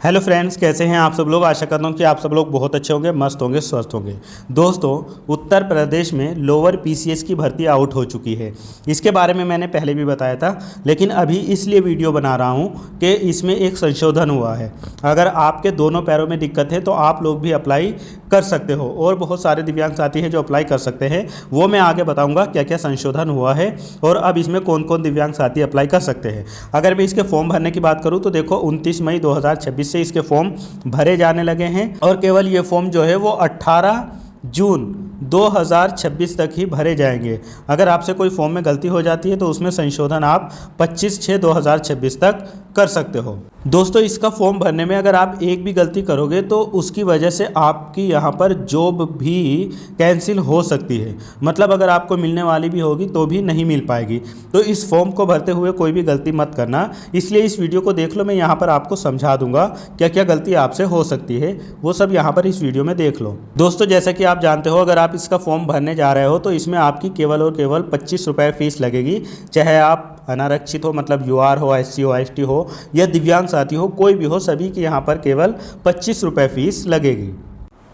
Hello friends, कैसे हैं आप सब लोग। आशा करता हूँ कि आप सब लोग बहुत अच्छे होंगे, मस्त होंगे, स्वस्थ होंगे। दोस्तों, उत्तर प्रदेश में लोअर पीसीएस की भर्ती आउट हो चुकी है। इसके बारे में मैंने पहले भी बताया था, लेकिन अभी इसलिए वीडियो बना रहा हूँ कि इसमें एक संशोधन हुआ है। अगर आपके दोनों पैरों में दिक्कत है तो आप लोग भी अप्लाई कर सकते हो, और बहुत सारे दिव्यांग साथी हैं जो अप्लाई कर सकते हैं। वो मैं आगे बताऊँगा क्या क्या संशोधन हुआ है और अब इसमें कौन कौन दिव्यांग साथी अप्लाई कर सकते हैं। अगर मैं इसके फॉर्म भरने की बात करूँ तो देखो 29 मई 2026 से इसके फॉर्म भरे जाने लगे हैं, और केवल ये फॉर्म जो है वो 18 जून 2026 तक ही भरे जाएंगे। अगर आपसे कोई फॉर्म में गलती हो जाती है तो उसमें संशोधन आप 25/6/2026 तक कर सकते हो। दोस्तों, इसका फॉर्म भरने में अगर आप एक भी गलती करोगे तो उसकी वजह से आपकी यहाँ पर जॉब भी कैंसिल हो सकती है। मतलब अगर आपको मिलने वाली भी होगी तो भी नहीं मिल पाएगी। तो इस फॉर्म को भरते हुए कोई भी गलती मत करना, इसलिए इस वीडियो को देख लो। मैं यहाँ पर आपको समझा दूंगा क्या क्या गलती आपसे हो सकती है, वो सब यहाँ पर इस वीडियो में देख लो। दोस्तों, जैसा कि आप जानते हो, अगर आप इसका फॉर्म भरने जा रहे हो तो इसमें आपकी केवल और केवल 25 रुपये फीस लगेगी। चाहे आप अनारक्षित हो, मतलब यूआर हो, एससी हो, एसटी हो या दिव्यांग साथी हो, कोई भी हो, सभी की यहाँ पर केवल 25 रुपये फीस लगेगी।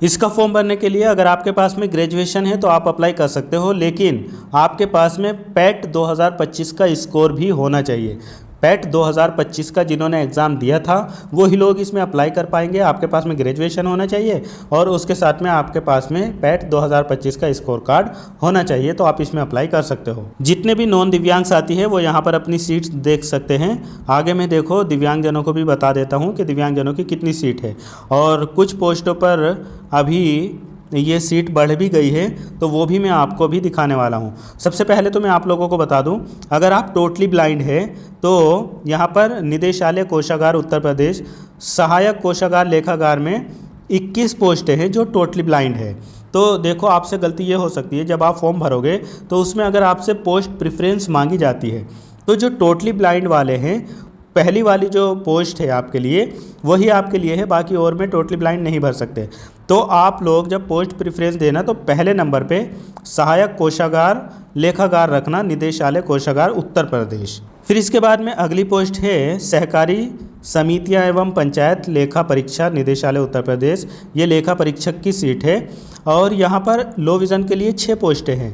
इसका फॉर्म भरने के लिए अगर आपके पास में ग्रेजुएशन है तो आप अप्लाई कर सकते हो, लेकिन आपके पास में पैट 2025 का स्कोर भी होना चाहिए। पैट 2025 का जिन्होंने एग्ज़ाम दिया था वही लोग इसमें अप्लाई कर पाएंगे। आपके पास में ग्रेजुएशन होना चाहिए और उसके साथ में आपके पास में पैट 2025 का स्कोर कार्ड होना चाहिए, तो आप इसमें अप्लाई कर सकते हो। जितने भी नॉन दिव्यांग साथी हैं वो यहाँ पर अपनी सीट्स देख सकते हैं। आगे में देखो, दिव्यांगजनों को भी बता देता हूँ कि दिव्यांगजनों की कितनी सीट है, और कुछ पोस्टों पर अभी ये सीट बढ़ भी गई है, तो वो भी मैं आपको भी दिखाने वाला हूँ। सबसे पहले तो मैं आप लोगों को बता दूँ, अगर आप टोटली ब्लाइंड है तो यहाँ पर निदेशालय कोषागार उत्तर प्रदेश सहायक कोषागार लेखागार में 21 पोस्टें हैं जो टोटली ब्लाइंड है। तो देखो, आपसे गलती ये हो सकती है, जब आप फॉर्म भरोगे तो उसमें अगर आपसे पोस्ट प्रेफरेंस मांगी जाती है तो जो टोटली ब्लाइंड वाले हैं, पहली वाली जो पोस्ट है आपके लिए वही आपके लिए है, बाकी और में टोटली ब्लाइंड नहीं भर सकते। तो आप लोग जब पोस्ट प्रेफरेंस देना तो पहले नंबर पे सहायक कोषागार लेखागार रखना, निदेशालय कोषागार उत्तर प्रदेश। फिर इसके बाद में अगली पोस्ट है सहकारी समितियां एवं पंचायत लेखा परीक्षा निदेशालय उत्तर प्रदेश। ये लेखा परीक्षक की सीट है, और यहाँ पर लो विज़न के लिए 6 पोस्टें हैं।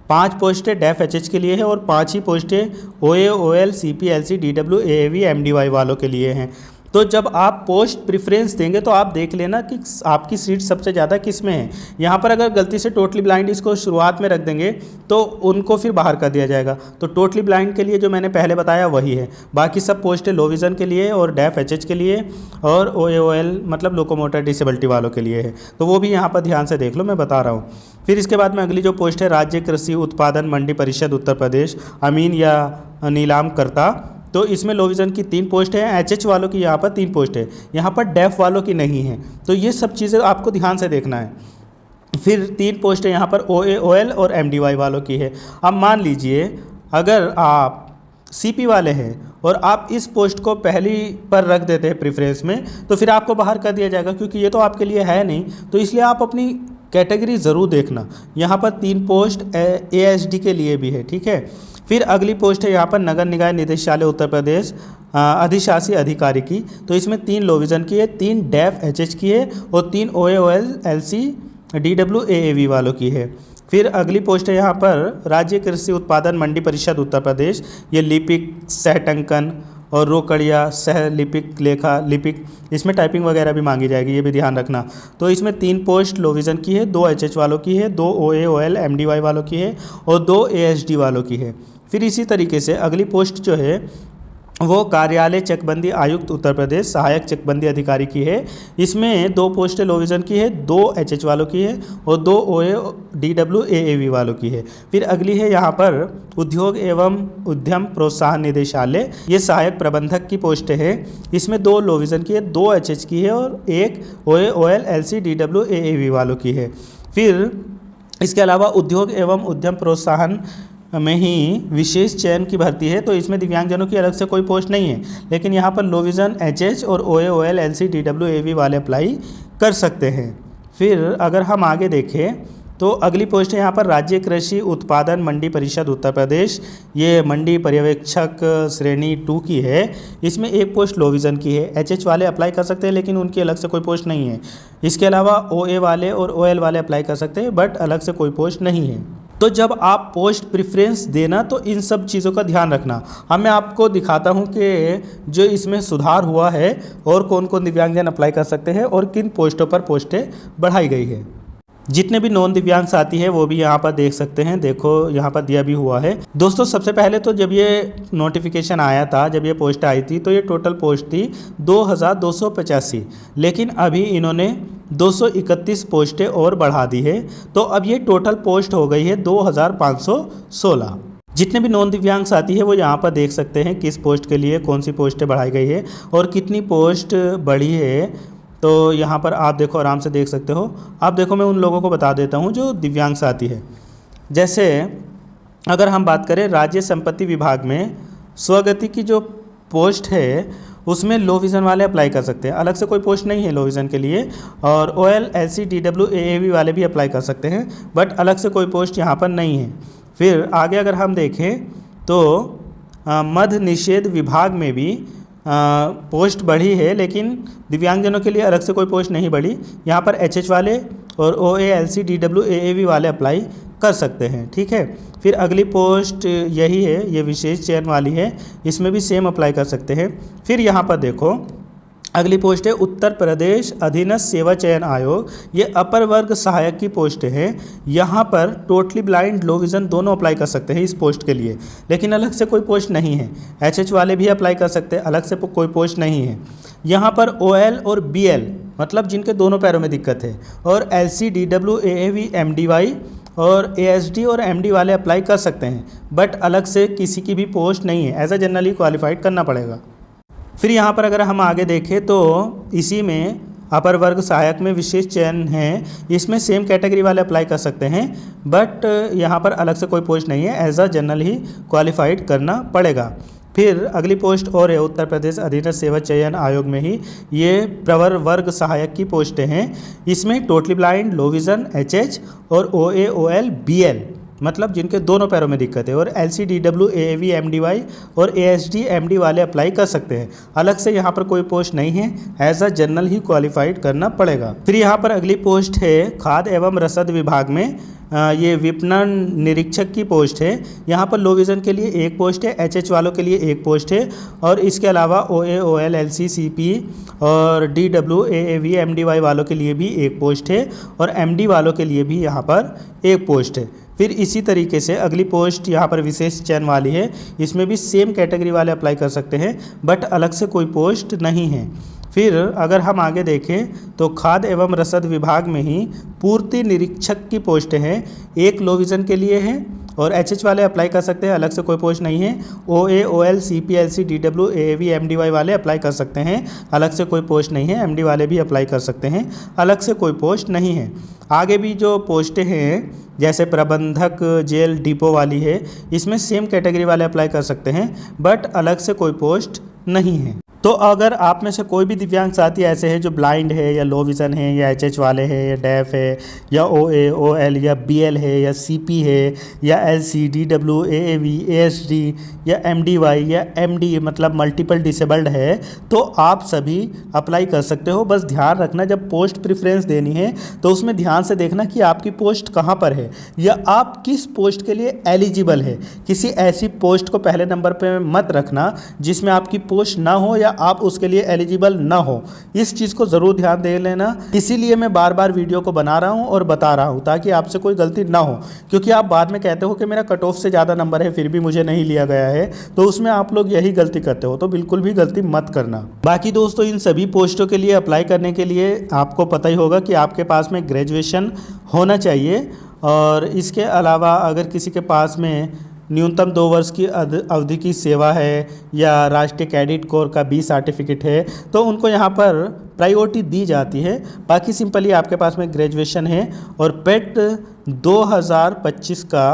5 पोस्टें डेफ एचएच के लिए है और 5 ही पोस्टें OA, OL, CP, LC, DW, AAV, MDY वालों के लिए हैं। तो जब आप पोस्ट प्रेफरेंस देंगे तो आप देख लेना कि आपकी सीट सबसे ज़्यादा किस में है। यहाँ पर अगर गलती से टोटली ब्लाइंड इसको शुरुआत में रख देंगे तो उनको फिर बाहर कर दिया जाएगा। तो टोटली ब्लाइंड के लिए जो मैंने पहले बताया वही है, बाकी सब पोस्टें लो विज़न के लिए और डेफ एचएच के लिए और ओएओएल मतलब लोकोमोटर डिसेबिलिटी वालों के लिए है। तो वो भी यहाँ पर ध्यान से देख लो, मैं बता रहा हूँ। फिर इसके बाद में अगली जो पोस्ट है राज्य कृषि उत्पादन मंडी परिषद उत्तर प्रदेश अमीन या नीलामकर्ता। तो इसमें लो विज़न की 3 पोस्ट है, एचएच वालों की यहाँ पर 3 पोस्ट है, यहाँ पर डेफ वालों की नहीं है। तो ये सब चीज़ें आपको ध्यान से देखना है। फिर 3 पोस्ट है यहाँ पर ओएओएल और एमडीवाई वालों की है। अब मान लीजिए अगर आप सीपी वाले हैं और आप इस पोस्ट को पहली पर रख देते हैं प्रेफरेंस में, तो फिर आपको बाहर कर दिया जाएगा, क्योंकि ये तो आपके लिए है नहीं। तो इसलिए आप अपनी कैटेगरी ज़रूर देखना। यहाँ पर 3 पोस्ट एएसडी के लिए भी है, ठीक है। फिर अगली पोस्ट है यहाँ पर नगर निकाय निदेशालय उत्तर प्रदेश अधिशासी अधिकारी की। तो इसमें 3 लो विज़न की है, 3 डेफ एचएच की है और 3 ओएओएल, एलसी, डीडब्ल्यू, एएवी वालों की है। फिर अगली पोस्ट है यहाँ पर राज्य कृषि उत्पादन मंडी परिषद उत्तर प्रदेश। ये लिपिक, सहटंकन और रोकड़िया, सह लिपिक, लेखा लिपिक, इसमें टाइपिंग वगैरह भी मांगी जाएगी, ये भी ध्यान रखना। तो इसमें 3 पोस्ट लो विज़न की है, 2 एचएच वालों की है, 2 ओएओएल एमडीवाई वालों की है और 2 एएसडी वालों की है। फिर इसी तरीके से अगली पोस्ट जो है वो कार्यालय चकबंदी आयुक्त उत्तर प्रदेश सहायक चकबंदी अधिकारी की है। इसमें 2 पोस्टें लो विज़न की है, 2 एचएच वालों की है और 2 ओए डीडब्ल्यू एएवी वालों की है। फिर अगली है यहाँ पर उद्योग एवं उद्यम प्रोत्साहन निदेशालय। ये सहायक प्रबंधक की पोस्टें हैं। इसमें 2 लो विज़न की है, 2 एचएच की है और 1 ओएओएल, एलसी, डीडब्ल्यू, एएवी वालों की है। फिर इसके अलावा उद्योग एवं उद्यम प्रोत्साहन में ही विशेष चयन की भर्ती है। तो इसमें दिव्यांगजनों की अलग से कोई पोस्ट नहीं है, लेकिन यहाँ पर लो विज़न, एचएच और ओएओएल, एलसी, डीडब्ल्यू, एवी वाले अप्लाई कर सकते हैं। फिर अगर हम आगे देखें तो अगली पोस्ट है यहाँ पर राज्य कृषि उत्पादन मंडी परिषद उत्तर प्रदेश, ये मंडी पर्यवेक्षक श्रेणी 2 की है। इसमें एक पोस्ट लो विज़न की है। एचएच वाले अप्लाई कर सकते हैं लेकिन उनकी अलग से कोई पोस्ट नहीं है। इसके अलावा ओए वाले और ओएल वाले अप्लाई कर सकते हैं बट अलग से कोई पोस्ट नहीं है। तो जब आप पोस्ट प्रेफरेंस देना तो इन सब चीज़ों का ध्यान रखना। अब मैं आपको दिखाता हूं कि जो इसमें सुधार हुआ है और कौन कौन दिव्यांगजन अप्लाई कर सकते हैं और किन पोस्टों पर पोस्टें बढ़ाई गई है। जितने भी नॉन दिव्यांग साथी है वो भी यहाँ पर देख सकते हैं। देखो यहाँ पर दिया भी हुआ है। दोस्तों सबसे पहले तो जब ये नोटिफिकेशन आया था, जब ये पोस्ट आई थी तो ये टोटल पोस्ट थी 2285, लेकिन अभी इन्होंने 231 पोस्टें और बढ़ा दी है। तो अब ये टोटल पोस्ट हो गई है 2516। जितने भी नॉन दिव्यांग साथी है वो यहाँ पर देख सकते हैं किस पोस्ट के लिए कौन सी पोस्टें बढ़ाई गई है और कितनी पोस्ट बढ़ी है। तो यहाँ पर आप देखो, आराम से देख सकते हो। आप देखो, मैं उन लोगों को बता देता हूँ जो दिव्यांग साथी है। जैसे अगर हम बात करें राज्य संपत्ति विभाग में स्वगति की जो पोस्ट है उसमें लो विज़न वाले अप्लाई कर सकते हैं, अलग से कोई पोस्ट नहीं है लो विज़न के लिए। और ओएल एलसी डीडब्ल्यू एएवी वाले भी अप्लाई कर सकते हैं बट अलग से कोई पोस्ट यहाँ पर नहीं है। फिर आगे अगर हम देखें तो मद्य निषेध विभाग में भी पोस्ट बढ़ी है लेकिन दिव्यांगजनों के लिए अलग से कोई पोस्ट नहीं बढ़ी। यहाँ पर एचएच वाले और ओएएलसी डीडब्ल्यू एएवी वाले अप्लाई कर सकते हैं, ठीक है। फिर अगली पोस्ट यही है, ये विशेष चयन वाली है, इसमें भी सेम अप्लाई कर सकते हैं। फिर यहाँ पर देखो अगली पोस्ट है उत्तर प्रदेश अधीनस्थ सेवा चयन आयोग, ये अपर वर्ग सहायक की पोस्ट है। यहाँ पर टोटली ब्लाइंड लो विज़न दोनों अप्लाई कर सकते हैं इस पोस्ट के लिए, लेकिन अलग से कोई पोस्ट नहीं है। एचएच वाले भी अप्लाई कर सकते हैं, अलग से कोई पोस्ट नहीं है। यहाँ पर ओएल और बीएल मतलब जिनके दोनों पैरों में दिक्कत है, और एलसी डीडब्ल्यू एएवी एमडीवाई और एएसडी और एमडी वाले अप्लाई कर सकते हैं बट अलग से किसी की भी पोस्ट नहीं है। एज अ जनरली क्वालिफाइड करना पड़ेगा। फिर यहाँ पर अगर हम आगे देखें तो इसी में अपर वर्ग सहायक में विशेष चयन है, इसमें सेम कैटेगरी वाले अप्लाई कर सकते हैं बट यहाँ पर अलग से कोई पोस्ट नहीं है, एज अ जनरल ही क्वालिफाइड करना पड़ेगा। फिर अगली पोस्ट और है उत्तर प्रदेश अधीनस्थ सेवा चयन आयोग में ही, ये प्रवर वर्ग सहायक की पोस्टें हैं। इसमें टोटली ब्लाइंड लो विज़न एचएच और ओए ओएल बीएल मतलब जिनके दोनों पैरों में दिक्कत है, और एलसी डीडब्ल्यू एएवी एमडीवाई और एएसडी एमडी वाले अप्लाई कर सकते हैं। अलग से यहाँ पर कोई पोस्ट नहीं है, एज अ जनरल ही क्वालिफाइड करना पड़ेगा। फिर यहाँ पर अगली पोस्ट है खाद्य एवं रसद विभाग में, ये विपणन निरीक्षक की पोस्ट है। यहाँ पर लो विज़न के लिए एक पोस्ट है, एचएच वालों के लिए एक पोस्ट है, और इसके अलावा ओए ओएल एलसी सीपी और डीडब्ल्यू एएवी एमडीवाई वालों के लिए भी एक पोस्ट है, और एमडी वालों के लिए भी यहाँ पर एक पोस्ट है। फिर इसी तरीके से अगली पोस्ट यहाँ पर विशेष चयन वाली है, इसमें भी सेम कैटेगरी वाले अप्लाई कर सकते हैं बट अलग से कोई पोस्ट नहीं है। फिर अगर हम आगे देखें तो खाद्य एवं रसद विभाग में ही पूर्ति निरीक्षक की पोस्टें हैं, एक लो विज़न के लिए है और एचएच वाले अप्लाई कर सकते हैं, अलग से कोई पोस्ट नहीं है। ओए ओएल सीपीएलसी डीडब्ल्यू एएवी एमडीवाई वाले अप्लाई कर सकते हैं, अलग से कोई पोस्ट नहीं है। एमडी वाले भी अप्लाई कर सकते हैं, अलग से कोई पोस्ट नहीं है। आगे भी जो पोस्टें हैं जैसे प्रबंधक जेल डिपो वाली है, इसमें सेम कैटेगरी वाले अप्लाई कर सकते हैं बट अलग से कोई पोस्ट नहीं है। तो अगर आप में से कोई भी दिव्यांग साथी ऐसे हैं जो ब्लाइंड है या लो विज़न है या एचएच वाले हैं या डेफ है या ओए ओएल या बीएल है या सीपी है या एलसी डीडब्ल्यू एएवी एएसडी या एमडीवाई या एमडी मतलब मल्टीपल डिसेबल्ड है, तो आप सभी अप्लाई कर सकते हो। बस ध्यान रखना जब पोस्ट प्रेफरेंस देनी है तो उसमें ध्यान से देखना कि आपकी पोस्ट कहाँ पर है या आप किस पोस्ट के लिए एलिजिबल है। किसी ऐसी पोस्ट को पहले नंबर पर मत रखना जिसमें आपकी पोस्ट ना हो या आप उसके लिए एलिजिबल ना हो। इस चीज़ को ज़रूर ध्यान दे लेना। इसीलिए मैं बार बार वीडियो को बना रहा हूं और बता रहा हूं ताकि आपसे कोई गलती ना हो, क्योंकि आप बाद में कहते हो कि मेरा कट ऑफ से ज़्यादा नंबर है फिर भी मुझे नहीं लिया गया है, तो उसमें आप लोग यही गलती करते हो। तो बिल्कुल भी गलती मत करना। बाकी दोस्तों, इन सभी पोस्टों के लिए अप्लाई करने के लिए आपको पता ही होगा कि आपके पास में ग्रेजुएशन होना चाहिए, और इसके अलावा अगर किसी के पास में न्यूनतम 2 वर्ष की अवधि की सेवा है या राष्ट्रीय कैडेट कोर का बी सर्टिफिकेट है तो उनको यहाँ पर प्रायोरिटी दी जाती है। बाकी सिंपली आपके पास में ग्रेजुएशन है और पेट 2025 का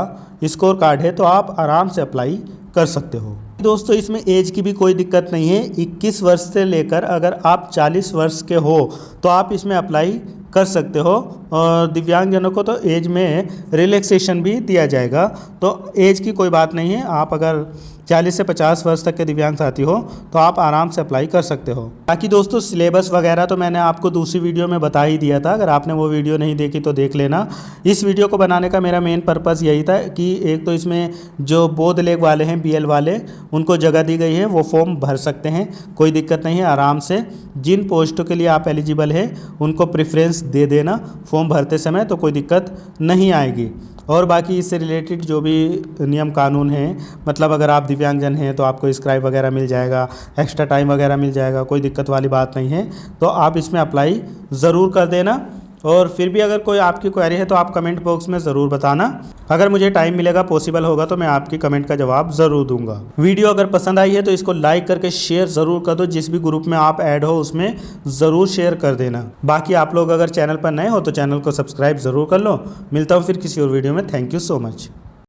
स्कोर कार्ड है तो आप आराम से अप्लाई कर सकते हो। दोस्तों, इसमें एज की भी कोई दिक्कत नहीं है। 21 वर्ष से लेकर अगर आप 40 वर्ष के हो तो आप इसमें अप्लाई कर सकते हो। और दिव्यांगजनों को तो एज में रिलैक्सेशन भी दिया जाएगा, तो एज की कोई बात नहीं है। आप अगर 40 से 50 वर्ष तक के दिव्यांग साथी हो तो आप आराम से अप्लाई कर सकते हो। बाकी दोस्तों सिलेबस वगैरह तो मैंने आपको दूसरी वीडियो में बता ही दिया था, अगर आपने वो वीडियो नहीं देखी तो देख लेना। इस वीडियो को बनाने का मेरा मेन पर्पज़ यही था कि एक तो इसमें जो बोध लेग वाले हैं, BL वाले, उनको जगह दी गई है, वो फॉर्म भर सकते हैं, कोई दिक्कत नहीं है आराम से। जिन पोस्टों के लिए आप एलिजिबल हैं उनको प्रेफरेंस दे देना फॉर्म भरते समय, तो कोई दिक्कत नहीं आएगी। और बाकी इससे रिलेटेड जो भी नियम कानून हैं, मतलब अगर आप दिव्यांगजन हैं तो आपको स्क्राइब वगैरह मिल जाएगा, एक्स्ट्रा टाइम वगैरह मिल जाएगा, कोई दिक्कत वाली बात नहीं है। तो आप इसमें अप्लाई ज़रूर कर देना। और फिर भी अगर कोई आपकी क्वेरी है तो आप कमेंट बॉक्स में ज़रूर बताना। अगर मुझे टाइम मिलेगा, पॉसिबल होगा, तो मैं आपकी कमेंट का जवाब ज़रूर दूंगा। वीडियो अगर पसंद आई है तो इसको लाइक करके शेयर ज़रूर कर दो, जिस भी ग्रुप में आप ऐड हो उसमें ज़रूर शेयर कर देना। बाकी आप लोग अगर चैनल पर नए हो तो चैनल को सब्सक्राइब ज़रूर कर लो। मिलता हूँ फिर किसी और वीडियो में। Thank you so much.